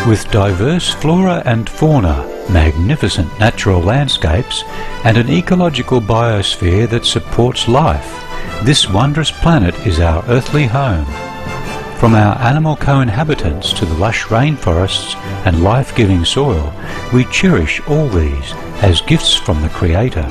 With diverse flora and fauna, magnificent natural landscapes, and an ecological biosphere that supports life, this wondrous planet is our earthly home. From our animal co-inhabitants to the lush rainforests and life-giving soil, we cherish all these as gifts from the Creator.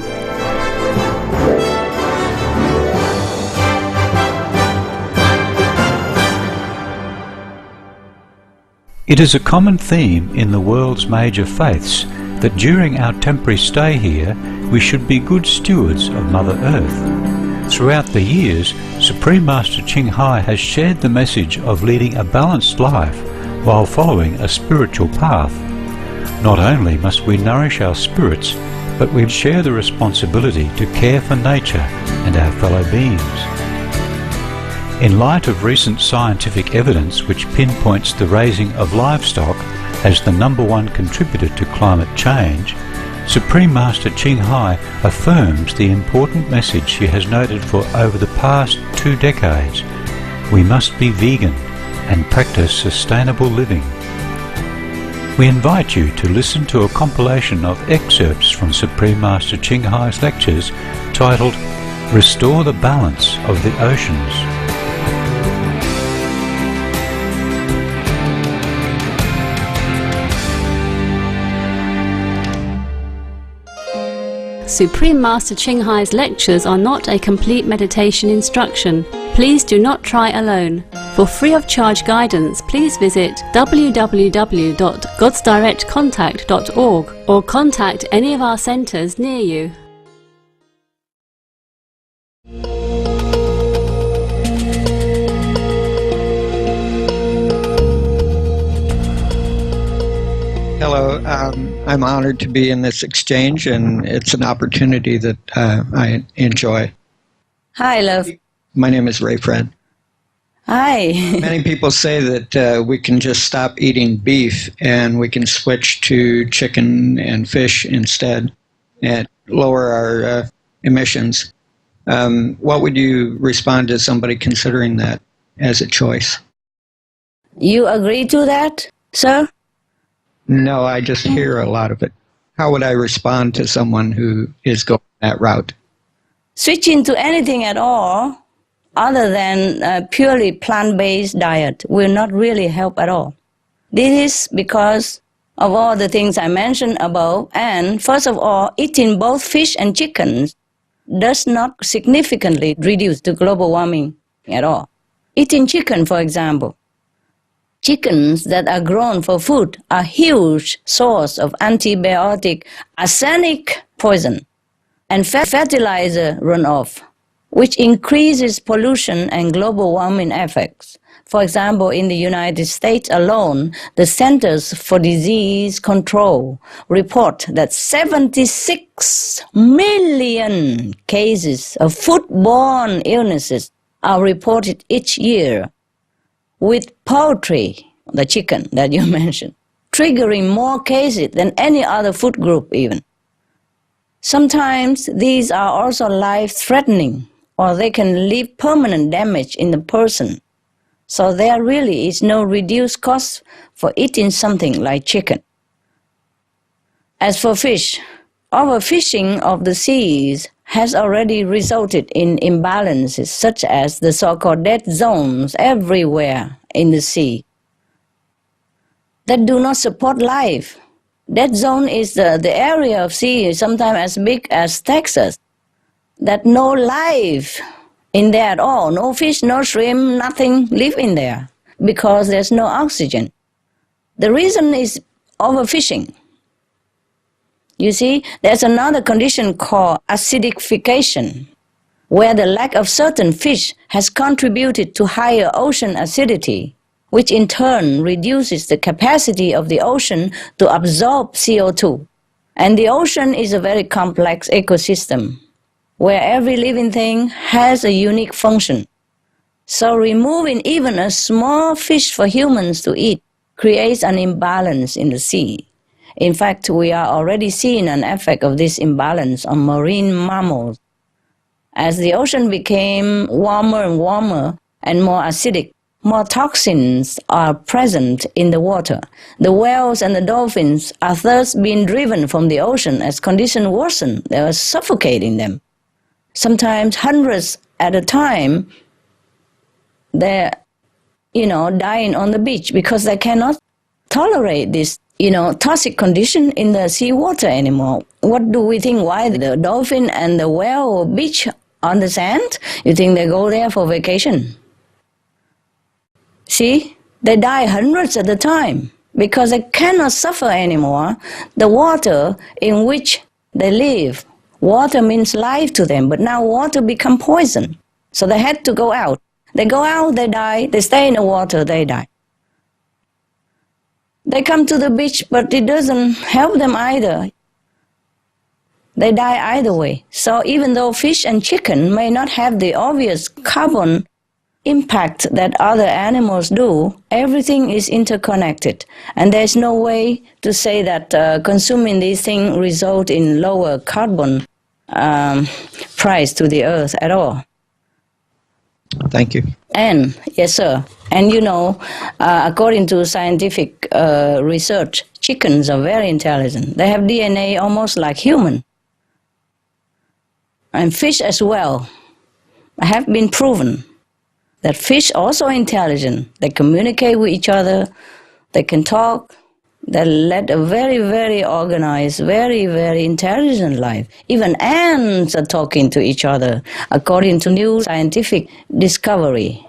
It is a common theme in the world's major faiths that during our temporary stay here we should be good stewards of Mother Earth. Throughout the years, Supreme Master Ching Hai has shared the message of leading a balanced life while following a spiritual path. Not only must we nourish our spirits, but we share the responsibility to care for nature and our fellow beings. In light of recent scientific evidence which pinpoints the raising of livestock as the #1 contributor to climate change, Supreme Master Ching Hai affirms the important message she has noted for over the past 2 decades. We must be vegan and practice sustainable living. We invite you to listen to a compilation of excerpts from Supreme Master Ching Hai's lectures titled Restore the Balance of the Oceans. Supreme Master Ching Hai's lectures are not a complete meditation instruction. Please do not try alone. For free of charge guidance, please visit www.godsdirectcontact.org or contact any of our centers near you. Hello, I'm honored to be in this exchange, and it's an opportunity that I enjoy. Hi, love. My name is Ray Fred. Hi. Many people say that we can just stop eating beef and we can switch to chicken and fish instead and lower our emissions. What would you respond to somebody considering that as a choice? You agree to that, sir? No, I just hear a lot of it. How would I respond to someone who is going that route? Switching to anything at all other than a purely plant-based diet will not really help at all. This is because of all the things I mentioned above, and first of all, eating both fish and chickens does not significantly reduce the global warming at all. Eating chicken, for example. Chickens that are grown for food are a huge source of antibiotic arsenic poison and fertilizer runoff, which increases pollution and global warming effects. For example, in the United States alone, the Centers for Disease Control report that 76 million cases of foodborne illnesses are reported each year, with poultry, the chicken that you mentioned, triggering more cases than any other food group even. Sometimes these are also life-threatening, or they can leave permanent damage in the person. So there really is no reduced cost for eating something like chicken. As for fish, overfishing of the seas has already resulted in imbalances such as the so-called dead zones everywhere in the sea that do not support life. Dead zone is the area of sea sometimes as big as Texas, that no life in there at all, no fish, no shrimp, nothing live in there because there's no oxygen. The reason is overfishing. You see, there's another condition called acidification, where the lack of certain fish has contributed to higher ocean acidity, which in turn reduces the capacity of the ocean to absorb CO2. And the ocean is a very complex ecosystem, where every living thing has a unique function. So removing even a small fish for humans to eat creates an imbalance in the sea. In fact, we are already seeing an effect of this imbalance on marine mammals. As the ocean became warmer and warmer and more acidic, more toxins are present in the water. The whales and the dolphins are thus being driven from the ocean as conditions worsen. They are suffocating them. Sometimes hundreds at a time, they're, dying on the beach because they cannot tolerate this, toxic condition in the seawater anymore. What do we think? Why the dolphin and the whale beach on the sand? You think they go there for vacation? See, they die hundreds at a time because they cannot suffer anymore the water in which they live. Water means life to them, but now water become poison. So they had to go out. They go out, they die. They stay in the water, they die. They come to the beach, but it doesn't help them either. They die either way. So even though fish and chicken may not have the obvious carbon impact that other animals do, everything is interconnected. And there's no way to say that consuming these things result in lower carbon price to the earth at all. Thank you. And, yes, sir. And according to scientific research, chickens are very intelligent. They have DNA almost like human. And fish as well. It have been proven that fish also intelligent. They communicate with each other. They can talk. They led a very, very organized, very, very intelligent life. Even ants are talking to each other, according to new scientific discovery.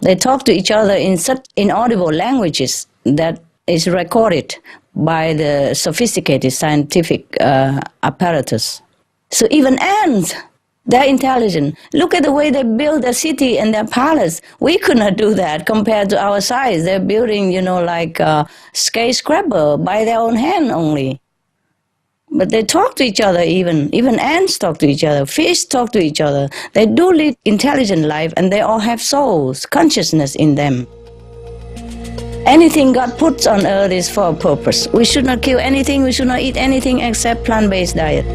They talk to each other in such inaudible languages that is recorded by the sophisticated scientific apparatus. So even ants, they're intelligent. Look at the way they build their city and their palace. We could not do that compared to our size. They're building, like a skyscraper by their own hand only. But they talk to each other even. Even ants talk to each other. Fish talk to each other. They do lead intelligent life, and they all have souls, consciousness in them. Anything God puts on earth is for a purpose. We should not kill anything. We should not eat anything except plant-based diet.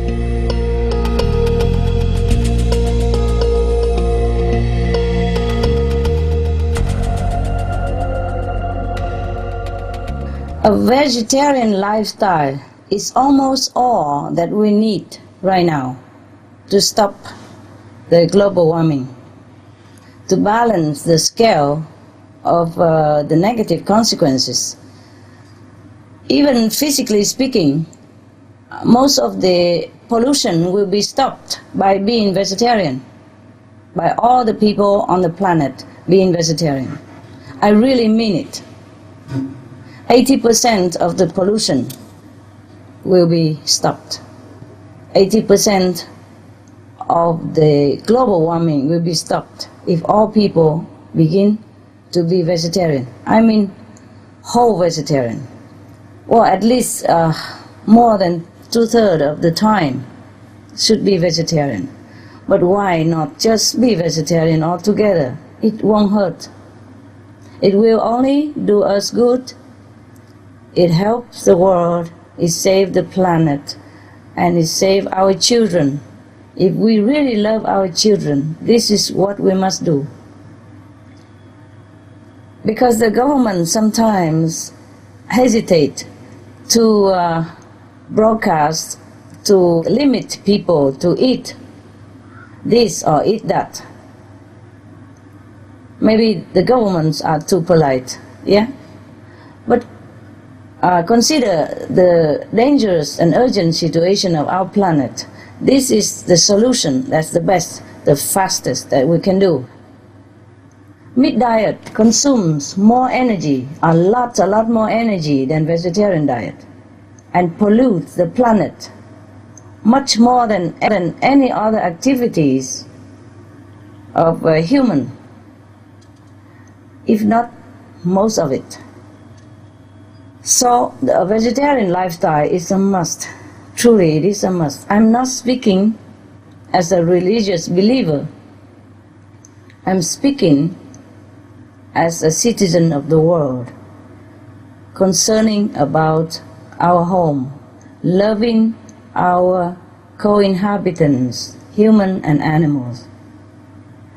A vegetarian lifestyle is almost all that we need right now to stop the global warming, to balance the scale of the negative consequences. Even physically speaking, most of the pollution will be stopped by being vegetarian, by all the people on the planet being vegetarian. I really mean it. 80% of the pollution will be stopped. 80% of the global warming will be stopped if all people begin to be vegetarian. I mean whole vegetarian. Or at least more than 2/3 of the time should be vegetarian. But why not just be vegetarian altogether? It won't hurt. It will only do us good. It helps the world, it saves the planet, and it saves our children. If we really love our children, this is what we must do. Because the government sometimes hesitate to broadcast, to limit people to eat this or eat that. Maybe the governments are too polite, yeah? But consider the dangerous and urgent situation of our planet. This is the solution that's the best, the fastest that we can do. Meat diet consumes more energy, a lot more energy than vegetarian diet, and pollutes the planet much more than any other activities of a human, if not most of it. So a vegetarian lifestyle is a must. Truly, it is a must. I'm not speaking as a religious believer. I'm speaking as a citizen of the world, concerning about our home, loving our co-inhabitants, human and animals.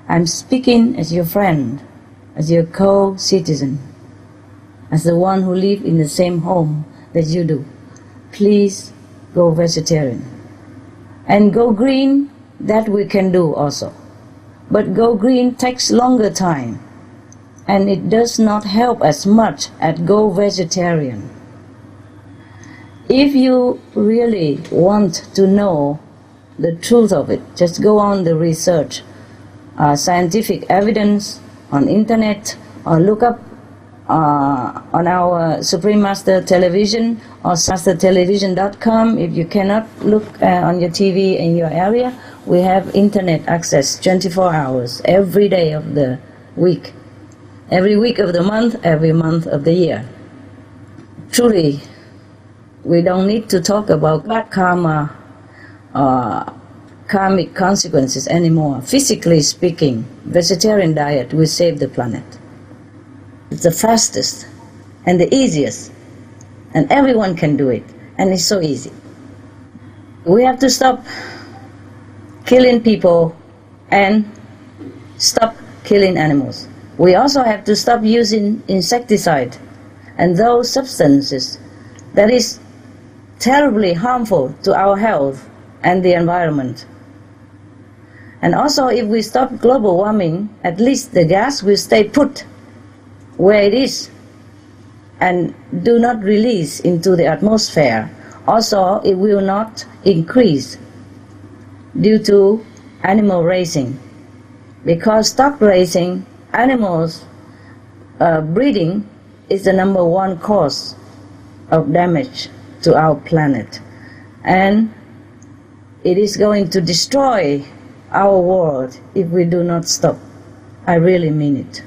I'm speaking as your friend, as your co-citizen, as the one who lives in the same home that you do. Please go vegetarian. And go green, that we can do also. But go green takes longer time, and it does not help as much as go vegetarian. If you really want to know the truth of it, just go on the research, scientific evidence on internet, or look up on our Supreme Master Television or mastertelevision.com. If you cannot look on your TV in your area, we have internet access 24 hours every day of the week, every week of the month, every month of the year. Truly, we don't need to talk about bad karma or karmic consequences anymore. Physically speaking, vegetarian diet will save the planet. It's the fastest and the easiest, and everyone can do it, and it's so easy. We have to stop killing people and stop killing animals. We also have to stop using insecticide and those substances that is terribly harmful to our health and the environment. And also, if we stop global warming, at least the gas will stay put where it is and do not release into the atmosphere. Also, it will not increase due to animal raising, because stock raising, animals breeding is the #1 cause of damage to our planet, and it is going to destroy our world if we do not stop. I really mean it.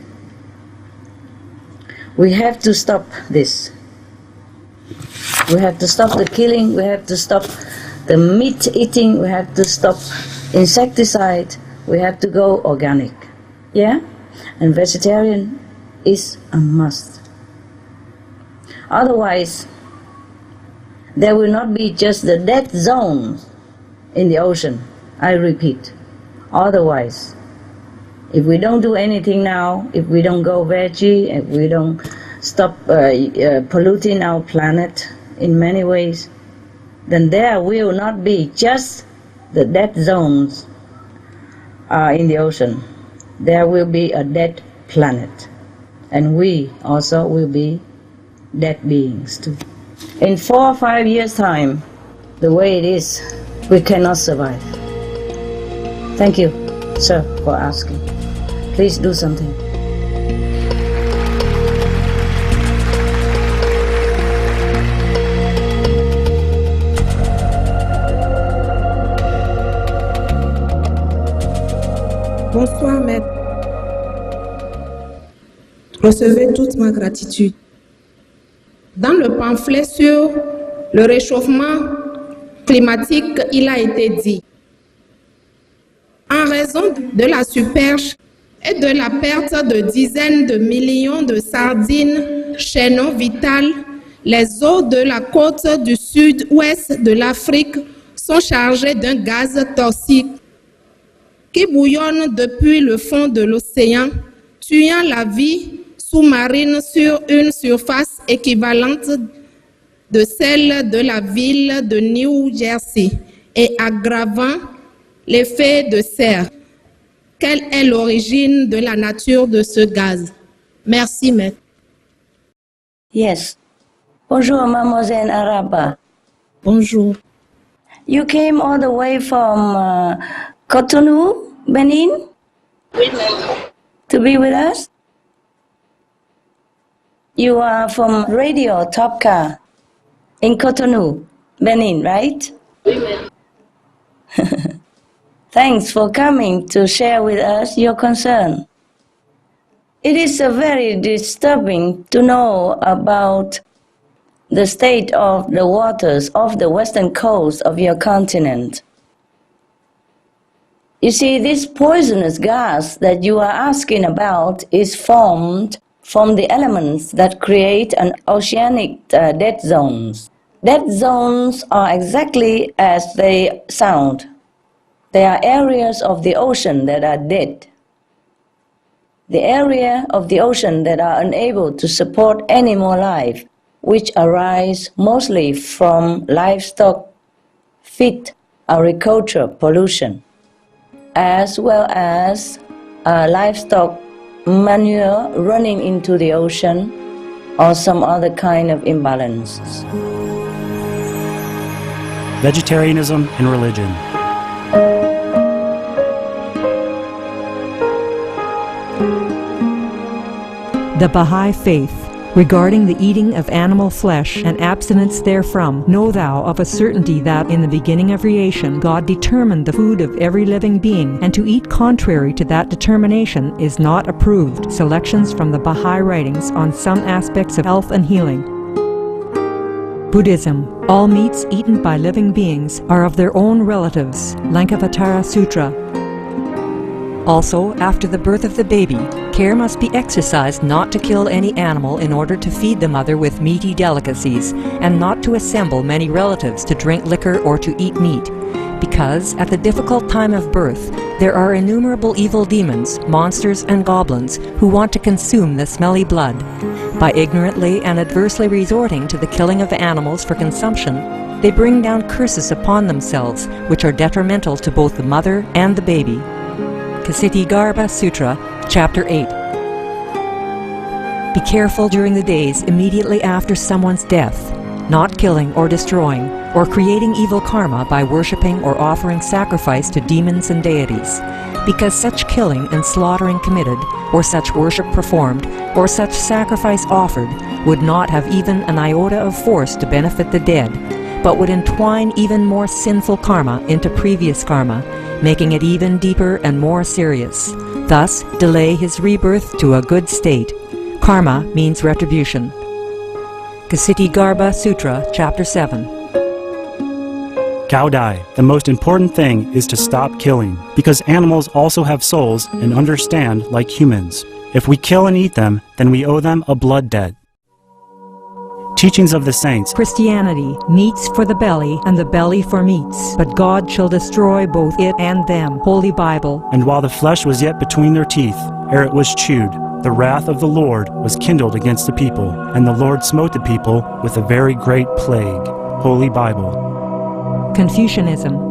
We have to stop this. We have to stop the killing, we have to stop the meat eating, we have to stop insecticide, we have to go organic. Yeah? And vegetarian is a must. Otherwise, there will not be just the dead zones in the ocean. I repeat. Otherwise, if we don't do anything now, if we don't go veggie, if we don't stop polluting our planet in many ways, then there will not be just the dead zones in the ocean. There will be a dead planet. And we also will be dead beings too. In 4 or 5 years' time, the way it is, we cannot survive. Thank you, sir, for asking. Please do something. Bonsoir, maître. Recevez toute ma gratitude. Dans le pamphlet sur le réchauffement climatique, il a été dit: en raison de la surperche et de la perte de dizaines de millions de sardines, chaînon vital, les eaux de la côte du sud-ouest de l'Afrique sont chargées d'un gaz toxique qui bouillonne depuis le fond de l'océan, tuant la vie sous-marine sur une surface équivalente de celle de la ville de New Jersey et aggravant l'effet de serre. Quelle est l'origine de la nature de ce gaz? Merci, maître. Yes. Bonjour, Mademoiselle Araba. Bonjour. You came all the way from Cotonou, Benin? Oui, maître. To be with us? You are from Radio Topka in Cotonou, Benin, right? Oui, maître. Thanks for coming to share with us your concern. It is very disturbing to know about the state of the waters off the western coast of your continent. You see, this poisonous gas that you are asking about is formed from the elements that create an oceanic dead zones. Dead zones are exactly as they sound. They are areas of the ocean that are dead. the area of the ocean that are unable to support any more life, which arise mostly from livestock feed, agriculture pollution, as well as livestock manure running into the ocean or some other kind of imbalances. Vegetarianism and religion. The Baha'i Faith. Regarding the eating of animal flesh and abstinence therefrom, know thou of a certainty that in the beginning of creation God determined the food of every living being, and to eat contrary to that determination is not approved. Selections from the Baha'i writings on some aspects of health and healing. Buddhism. All meats eaten by living beings are of their own relatives. Lankavatara Sutra. Also, after the birth of the baby, care must be exercised not to kill any animal in order to feed the mother with meaty delicacies, and not to assemble many relatives to drink liquor or to eat meat, because at the difficult time of birth there are innumerable evil demons, monsters and goblins who want to consume the smelly blood. By ignorantly and adversely resorting to the killing of animals for consumption, they bring down curses upon themselves which are detrimental to both the mother and the baby. Ksitigarbha Sutra, Chapter 8. Be careful during the days immediately after someone's death, not killing or destroying, or creating evil karma by worshipping or offering sacrifice to demons and deities, because such killing and slaughtering committed, or such worship performed, or such sacrifice offered, would not have even an iota of force to benefit the dead, but would entwine even more sinful karma into previous karma, making it even deeper and more serious, thus delay his rebirth to a good state. Karma means retribution. Ksitigarbha Sutra, Chapter 7. Gaudai, the most important thing is to stop killing, because animals also have souls and understand like humans. If we kill and eat them, then we owe them a blood debt. Teachings of the Saints. Christianity. Meats for the belly, and the belly for meats. But God shall destroy both it and them. Holy Bible. And while the flesh was yet between their teeth, ere it was chewed, the wrath of the Lord was kindled against the people, and the Lord smote the people with a very great plague. Holy Bible. Confucianism.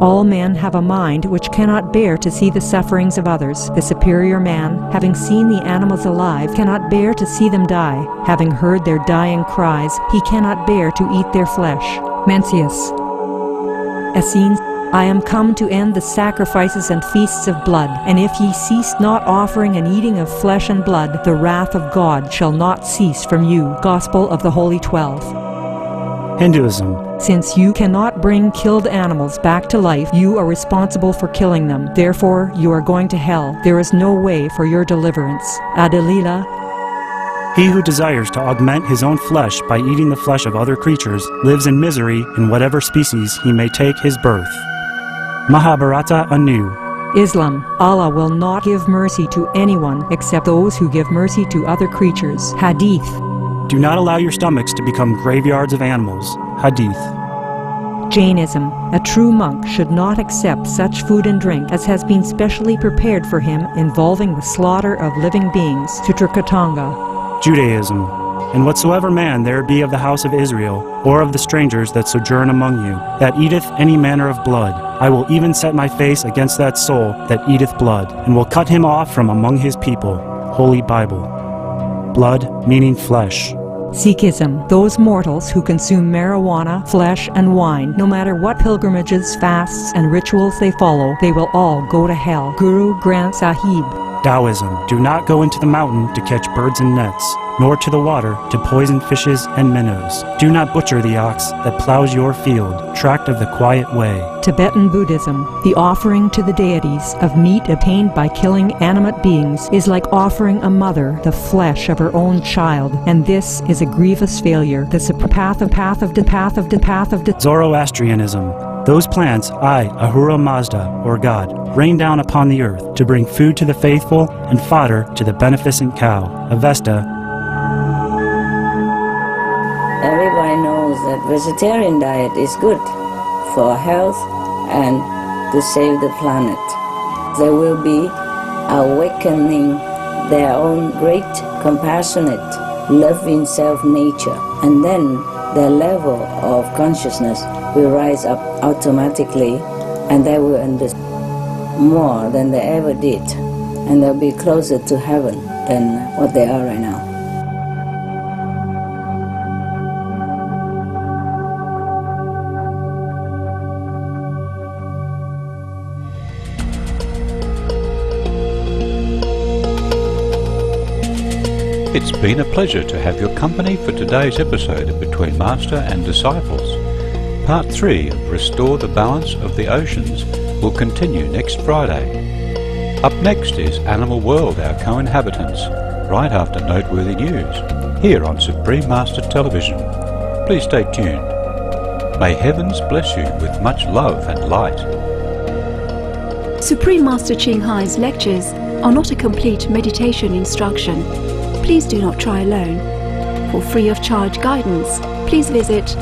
All men have a mind which cannot bear to see the sufferings of others. The superior man, having seen the animals alive, cannot bear to see them die. Having heard their dying cries, he cannot bear to eat their flesh. Mencius. Essenes. I am come to end the sacrifices and feasts of blood, and if ye cease not offering and eating of flesh and blood, the wrath of God shall not cease from you. Gospel of the Holy 12. Hinduism. Since you cannot bring killed animals back to life, you are responsible for killing them. Therefore, you are going to hell. There is no way for your deliverance. Adalila. He who desires to augment his own flesh by eating the flesh of other creatures lives in misery in whatever species he may take his birth. Mahabharata anew. Islam. Allah will not give mercy to anyone except those who give mercy to other creatures. Hadith. Do not allow your stomachs to become graveyards of animals. Hadith. Jainism. A true monk should not accept such food and drink as has been specially prepared for him involving the slaughter of living beings. Sutrakatanga. Judaism. And whatsoever man there be of the house of Israel, or of the strangers that sojourn among you, that eateth any manner of blood, I will even set my face against that soul that eateth blood, and will cut him off from among his people. Holy Bible. Blood meaning flesh. Sikhism. Those mortals who consume marijuana, flesh, and wine, no matter what pilgrimages, fasts, and rituals they follow, they will all go to hell. Guru Granth Sahib. Taoism. Do not go into the mountain to catch birds and nets, nor to the water to poison fishes and minnows. Do not butcher the ox that plows your field, tract of the quiet way. Tibetan Buddhism. The offering to the deities of meat obtained by killing animate beings is like offering a mother the flesh of her own child, and this is a grievous failure. The path of Zoroastrianism. Those plants I, Ahura Mazda, or God, rain down upon the earth to bring food to the faithful and fodder to the beneficent cow. Avesta. Everybody knows that vegetarian diet is good for health and to save the planet. There will be awakening their own great, compassionate, loving self-nature, and then their level of consciousness will rise up automatically, and they will understand more than they ever did, and they'll be closer to heaven than what they are right now. It's been a pleasure to have your company for today's episode of Between Master and Disciples. Part 3 of Restore the Balance of the Oceans will continue next Friday. Up next is Animal World, Our Co-Inhabitants, right after noteworthy news, here on Supreme Master Television. Please stay tuned. May heavens bless you with much love and light. Supreme Master Ching Hai's lectures are not a complete meditation instruction. Please do not try alone. For free of charge guidance, please visit